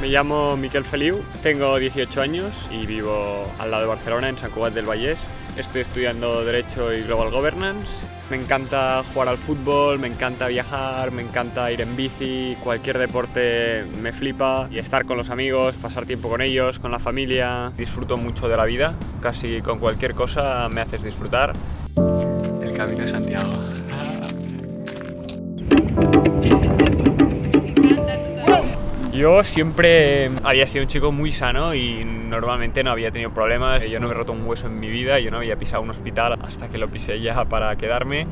Me llamo Miquel Feliu, tengo 18 años y vivo al lado de Barcelona, en Sant Cugat del Vallès. Estoy estudiando Derecho y Global Governance. Me encanta jugar al fútbol, me encanta viajar, me encanta ir en bici, cualquier deporte me flipa. Y estar con los amigos, pasar tiempo con ellos, con la familia. Disfruto mucho de la vida, casi con cualquier cosa me haces disfrutar. El Camino de Santiago. Yo siempre había sido un chico muy sano y normalmente no había tenido problemas. Yo no me he roto un hueso en mi vida, yo no había pisado un hospital hasta que lo pisé ya para quedarme.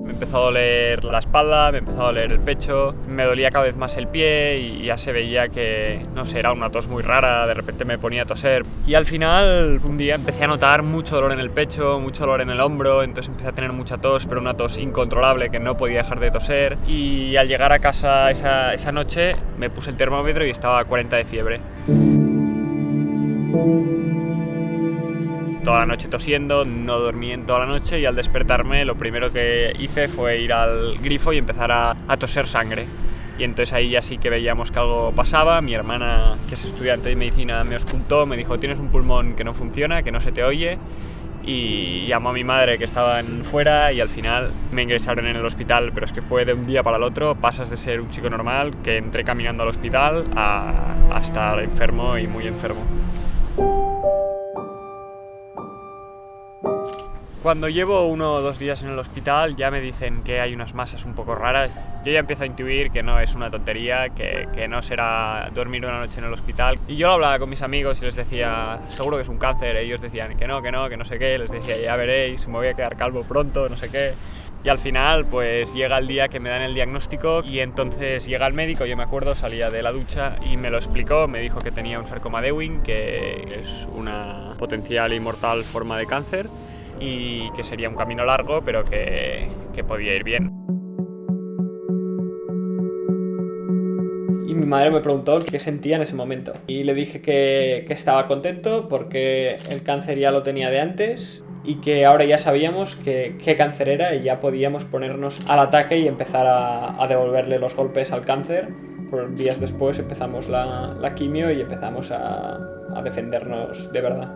Me empezó a doler la espalda, me empezó a doler el pecho, me dolía cada vez más el pie y ya se veía que, no sé, era una tos muy rara, de repente me ponía a toser. Y al final, un día empecé a notar mucho dolor en el pecho, mucho dolor en el hombro, entonces empecé a tener mucha tos, pero una tos incontrolable que no podía dejar de toser. Y al llegar a casa esa noche me puse el termómetro y estaba a 40 de fiebre. Toda la noche tosiendo, no dormí en toda la noche y al despertarme lo primero que hice fue ir al grifo y empezar a toser sangre. Y entonces ahí ya sí que veíamos que algo pasaba. Mi hermana, que es estudiante de medicina, me auscultó, me dijo: tienes un pulmón que no funciona, que no se te oye. Y llamó a mi madre, que estaba fuera, y al final me ingresaron en el hospital, pero es que fue de un día para el otro. Pasas de ser un chico normal, que entré caminando al hospital, a estar enfermo y muy enfermo. Cuando llevo 1 o 2 días en el hospital ya me dicen que hay unas masas un poco raras. Yo ya empiezo a intuir que no es una tontería, que no será dormir una noche en el hospital. Y yo hablaba con mis amigos y les decía: seguro que es un cáncer. Ellos decían que no sé qué. Les decía: ya veréis, me voy a quedar calvo pronto, no sé qué. Y al final pues llega el día que me dan el diagnóstico y entonces llega el médico. Yo me acuerdo, salía de la ducha y me lo explicó. Me dijo que tenía un sarcoma de Ewing, que es una potencial y mortal forma de cáncer, y que sería un camino largo, pero que podía ir bien. Y mi madre me preguntó qué sentía en ese momento. Y le dije que estaba contento porque el cáncer ya lo tenía de antes y que ahora ya sabíamos qué cáncer era y ya podíamos ponernos al ataque y empezar a devolverle los golpes al cáncer. Por días después empezamos la quimio y empezamos a defendernos de verdad.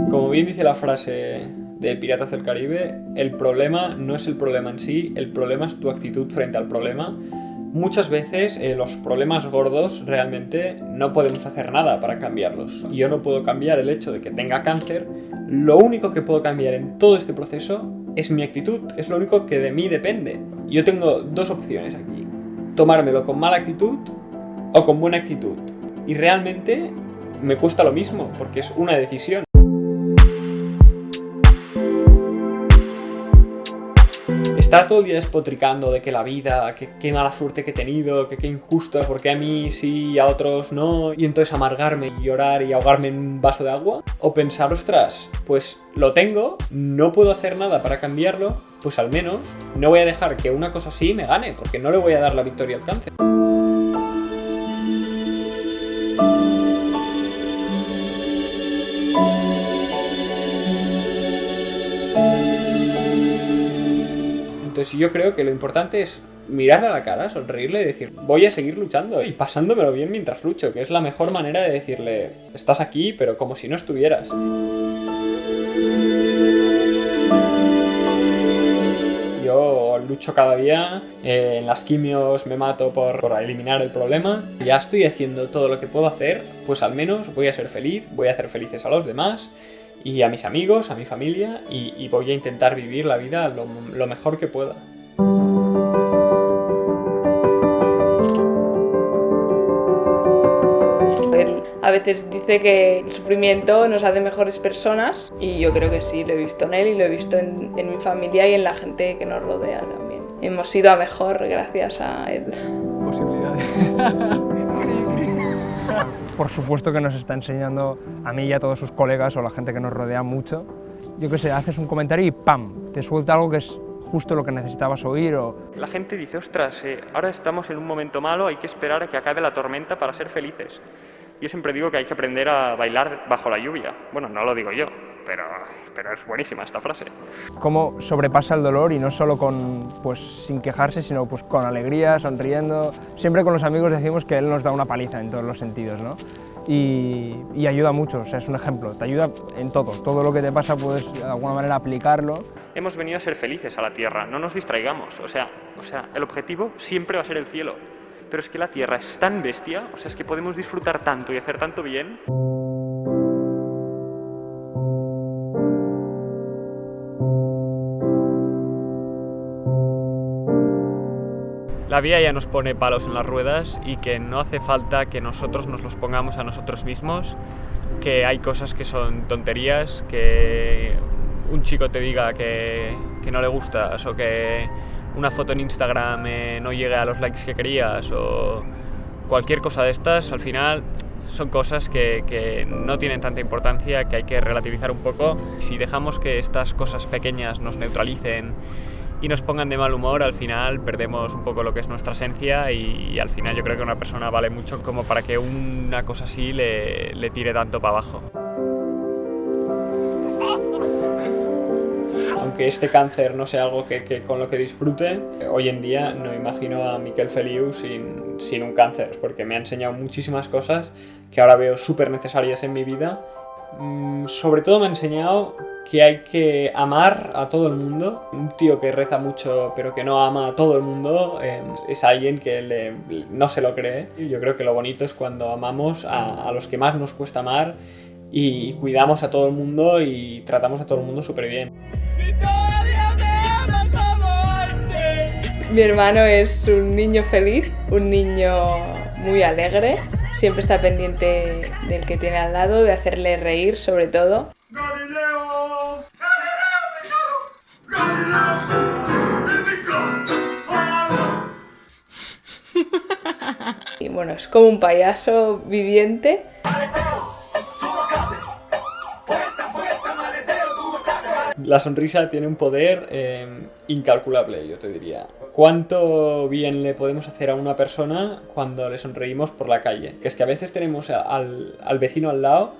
Como bien dice la frase de Piratas del Caribe, el problema no es el problema en sí, el problema es tu actitud frente al problema. Muchas veces los problemas gordos realmente no podemos hacer nada para cambiarlos. Yo no puedo cambiar el hecho de que tenga cáncer. Lo único que puedo cambiar en todo este proceso es mi actitud, es lo único que de mí depende. Yo tengo 2 opciones aquí: tomármelo con mala actitud o con buena actitud. Y realmente me cuesta lo mismo, porque es una decisión. Estar todo el día despotricando de que la vida, que qué mala suerte que he tenido, que qué injusto, porque a mí sí y a otros no, y entonces amargarme y llorar y ahogarme en un vaso de agua, o pensar: ostras, pues lo tengo, no puedo hacer nada para cambiarlo, pues al menos no voy a dejar que una cosa así me gane, porque no le voy a dar la victoria al cáncer. Entonces yo creo que lo importante es mirarle a la cara, sonreírle y decir: voy a seguir luchando y pasándomelo bien mientras lucho, que es la mejor manera de decirle: estás aquí, pero como si no estuvieras. Yo lucho cada día, en las quimios me mato por eliminar el problema. Ya estoy haciendo todo lo que puedo hacer, pues al menos voy a ser feliz, voy a hacer felices a los demás y a mis amigos, a mi familia, y voy a intentar vivir la vida lo mejor que pueda. Él a veces dice que el sufrimiento nos hace mejores personas y yo creo que sí, lo he visto en él y lo he visto en mi familia y en la gente que nos rodea también. Hemos ido a mejor gracias a él. Posibilidades. Por supuesto que nos está enseñando a mí y a todos sus colegas o la gente que nos rodea mucho. Yo qué sé, haces un comentario y ¡pam!, te suelta algo que es justo lo que necesitabas oír. La gente dice: ostras, ahora estamos en un momento malo, hay que esperar a que acabe la tormenta para ser felices. Yo siempre digo que hay que aprender a bailar bajo la lluvia. Bueno, no lo digo yo, pero es buenísima esta frase. Cómo sobrepasa el dolor y no solo pues, sin quejarse, sino pues, con alegría, sonriendo. Siempre con los amigos decimos que él nos da una paliza en todos los sentidos, ¿no? Y ayuda mucho, o sea, es un ejemplo, te ayuda en todo lo que te pasa puedes de alguna manera aplicarlo. Hemos venido a ser felices a la Tierra, no nos distraigamos, o sea, el objetivo siempre va a ser el cielo, pero es que la Tierra es tan bestia, o sea, es que podemos disfrutar tanto y hacer tanto bien. La vida ya nos pone palos en las ruedas y que no hace falta que nosotros nos los pongamos a nosotros mismos, que hay cosas que son tonterías, que un chico te diga que no le gustas o que una foto en Instagram no llegue a los likes que querías o cualquier cosa de estas, al final son cosas que no tienen tanta importancia, que hay que relativizar un poco. Si dejamos que estas cosas pequeñas nos neutralicen y nos pongan de mal humor, al final perdemos un poco lo que es nuestra esencia y al final yo creo que una persona vale mucho como para que una cosa así le tire tanto para abajo. Aunque este cáncer no sea algo con lo que disfrute, hoy en día no imagino a Miquel Feliu sin un cáncer, porque me ha enseñado muchísimas cosas que ahora veo súper necesarias en mi vida. Sobre todo me ha enseñado que hay que amar a todo el mundo. Un tío que reza mucho pero que no ama a todo el mundo es alguien que no se lo cree. Y yo creo que lo bonito es cuando amamos a los que más nos cuesta amar y cuidamos a todo el mundo y tratamos a todo el mundo súper bien. Mi hermano es un niño feliz, un niño muy alegre, siempre está pendiente del que tiene al lado, de hacerle reír sobre todo. Y bueno, es como un payaso viviente. La sonrisa tiene un poder incalculable, yo te diría. ¿Cuánto bien le podemos hacer a una persona cuando le sonreímos por la calle? Que es que a veces tenemos al vecino al lado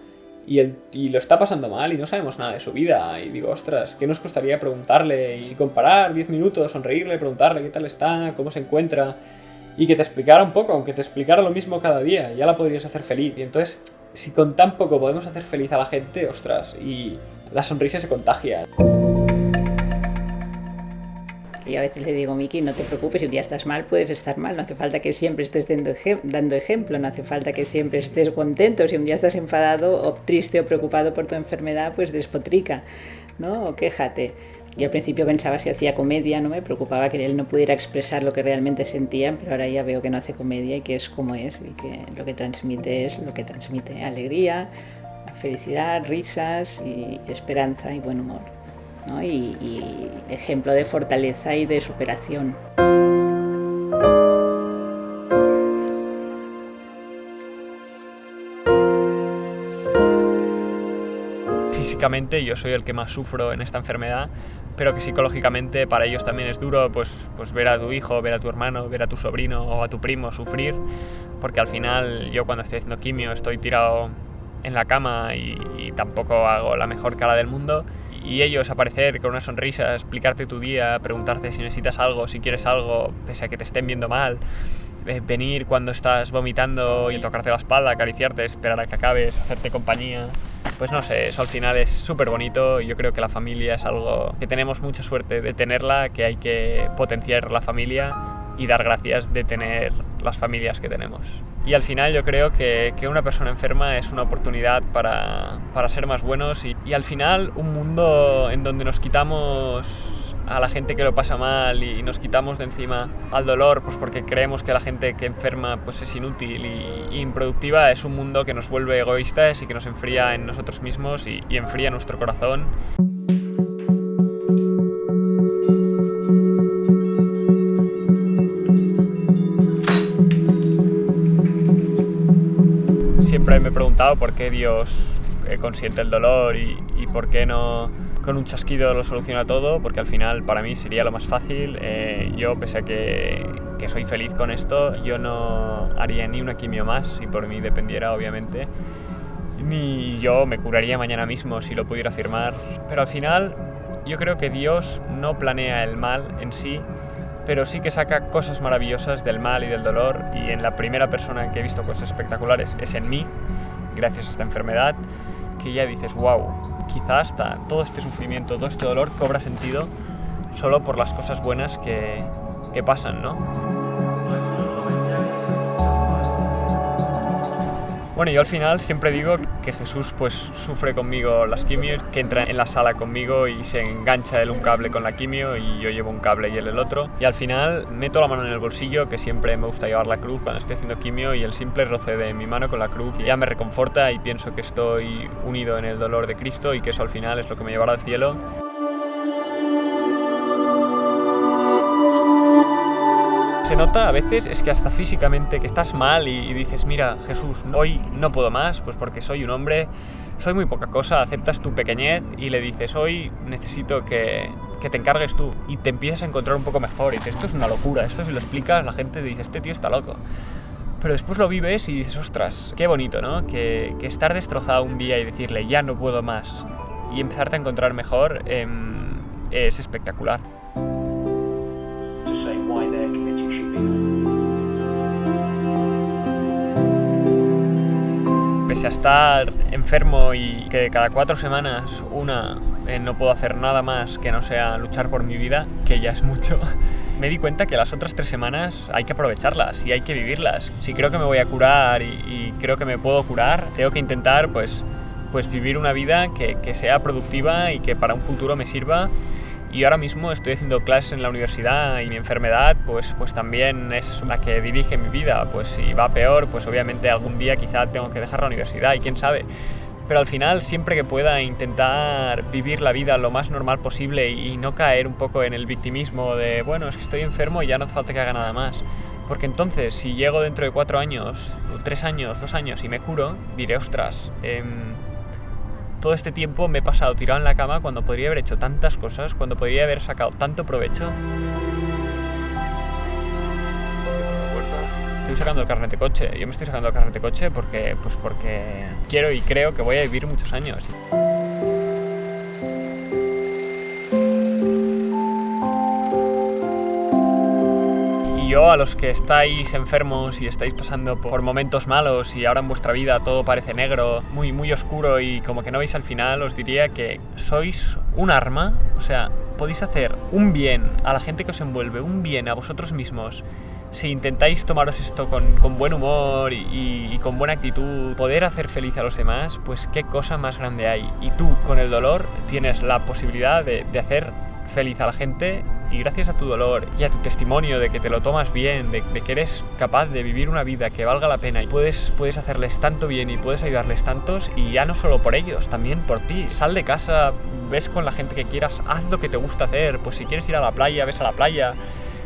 y lo está pasando mal y no sabemos nada de su vida. Y digo, ostras, ¿qué nos costaría preguntarle? Y comparar 10 minutos, sonreírle, preguntarle qué tal está, cómo se encuentra. Y que te explicara un poco, aunque te explicara lo mismo cada día, ya la podrías hacer feliz. Y entonces, si con tan poco podemos hacer feliz a la gente, ostras, y la sonrisa se contagia. Yo a veces le digo, Miki, no te preocupes, si un día estás mal, puedes estar mal, no hace falta que siempre estés dando ejemplo, no hace falta que siempre estés contento, si un día estás enfadado o triste o preocupado por tu enfermedad, pues despotrica, ¿no? O quéjate. Yo al principio pensaba si hacía comedia, no me preocupaba que él no pudiera expresar lo que realmente sentía, pero ahora ya veo que no hace comedia y que es como es y que lo que transmite es lo que transmite, alegría, felicidad, risas y esperanza y buen humor, ¿no? Y ejemplo de fortaleza y de superación. Físicamente yo soy el que más sufro en esta enfermedad, pero que psicológicamente para ellos también es duro pues ver a tu hijo, ver a tu hermano, ver a tu sobrino o a tu primo sufrir, porque al final yo cuando estoy haciendo quimio estoy tirado en la cama y tampoco hago la mejor cara del mundo, y ellos aparecer con una sonrisa, explicarte tu día, preguntarte si necesitas algo, si quieres algo, pese a que te estén viendo mal, venir cuando estás vomitando y tocarte la espalda, acariciarte, esperar a que acabes, hacerte compañía, pues no sé, eso al final es súper bonito. Yo creo que la familia es algo que tenemos mucha suerte de tenerla, que hay que potenciar la familia y dar gracias de tener las familias que tenemos. Y al final yo creo que una persona enferma es una oportunidad para ser más buenos y al final un mundo en donde nos quitamos a la gente que lo pasa mal y nos quitamos de encima al dolor, pues porque creemos que la gente que enferma pues es inútil y improductiva, es un mundo que nos vuelve egoístas y que nos enfría en nosotros mismos y enfría nuestro corazón. Siempre me he preguntado por qué Dios consiente el dolor y por qué no con un chasquido lo soluciona todo, porque al final para mí sería lo más fácil. Yo, pese a que soy feliz con esto, yo no haría ni una quimio más, si por mí dependiera, obviamente. Ni yo me curaría mañana mismo si lo pudiera afirmar. Pero al final yo creo que Dios no planea el mal en sí, pero sí que saca cosas maravillosas del mal y del dolor, y en la primera persona en que he visto cosas espectaculares es en mí, gracias a esta enfermedad, que ya dices, wow, quizás hasta todo este sufrimiento, todo este dolor cobra sentido solo por las cosas buenas que pasan, ¿no? Bueno, yo al final siempre digo que Jesús pues sufre conmigo las quimios, que entra en la sala conmigo y se engancha él un cable con la quimio y yo llevo un cable y él el otro. Y al final meto la mano en el bolsillo, que siempre me gusta llevar la cruz cuando estoy haciendo quimio, y el simple roce de mi mano con la cruz ya me reconforta y pienso que estoy unido en el dolor de Cristo y que eso al final es lo que me llevará al cielo. Se nota a veces, es que hasta físicamente, que estás mal y dices, mira, Jesús, hoy no puedo más, pues porque soy un hombre, soy muy poca cosa, aceptas tu pequeñez y le dices, hoy necesito que te encargues tú, y te empiezas a encontrar un poco mejor y dices, esto es una locura, esto si lo explicas la gente dice, este tío está loco. Pero después lo vives y dices, ostras, qué bonito, ¿no? Que estar destrozado un día y decirle, ya no puedo más, y empezarte a encontrar mejor, es espectacular. Pese a estar enfermo y que cada 4 semanas no puedo hacer nada más que no sea luchar por mi vida, que ya es mucho, me di cuenta que las otras 3 semanas hay que aprovecharlas y hay que vivirlas. Si creo que me voy a curar y creo que me puedo curar, tengo que intentar pues vivir una vida que sea productiva y que para un futuro me sirva. Y ahora mismo estoy haciendo clases en la universidad y mi enfermedad pues también es la que dirige mi vida. Pues si va peor, pues obviamente algún día quizá tengo que dejar la universidad y quién sabe. Pero al final, siempre que pueda, intentar vivir la vida lo más normal posible y no caer un poco en el victimismo de, bueno, es que estoy enfermo y ya no hace falta que haga nada más. Porque entonces, si llego dentro de 4 años, 3 años, 2 años y me curo, diré, ostras, todo este tiempo me he pasado tirado en la cama cuando podría haber hecho tantas cosas, cuando podría haber sacado tanto provecho. Estoy sacando el carnet de coche. Yo me estoy sacando el carnet de coche porque quiero y creo que voy a vivir muchos años. Yo, a los que estáis enfermos y estáis pasando por momentos malos y ahora en vuestra vida todo parece negro, muy, muy oscuro y como que no veis al final, os diría que sois un arma. O sea, podéis hacer un bien a la gente que os envuelve, un bien a vosotros mismos. Si intentáis tomaros esto con buen humor y con buena actitud, poder hacer feliz a los demás, pues qué cosa más grande hay. Y tú, con el dolor, tienes la posibilidad de hacer feliz a la gente, y gracias a tu dolor y a tu testimonio de que te lo tomas bien, de que eres capaz de vivir una vida que valga la pena y puedes hacerles tanto bien y puedes ayudarles tantos, y ya no solo por ellos, también por ti. Sal de casa, ves con la gente que quieras, haz lo que te gusta hacer. Pues si quieres ir a la playa, ves a la playa.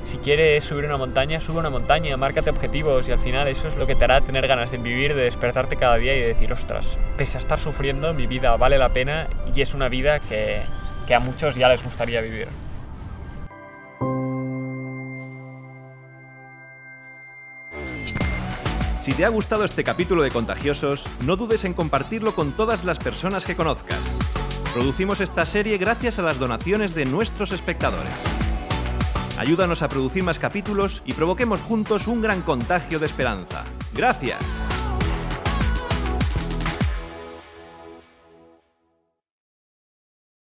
Si quieres subir una montaña, sube una montaña, márcate objetivos, y al final eso es lo que te hará tener ganas de vivir, de despertarte cada día y de decir, ostras, pese a estar sufriendo, mi vida vale la pena y es una vida que a muchos ya les gustaría vivir. Si te ha gustado este capítulo de Contagiosos, no dudes en compartirlo con todas las personas que conozcas. Producimos esta serie gracias a las donaciones de nuestros espectadores. Ayúdanos a producir más capítulos y provoquemos juntos un gran contagio de esperanza. ¡Gracias!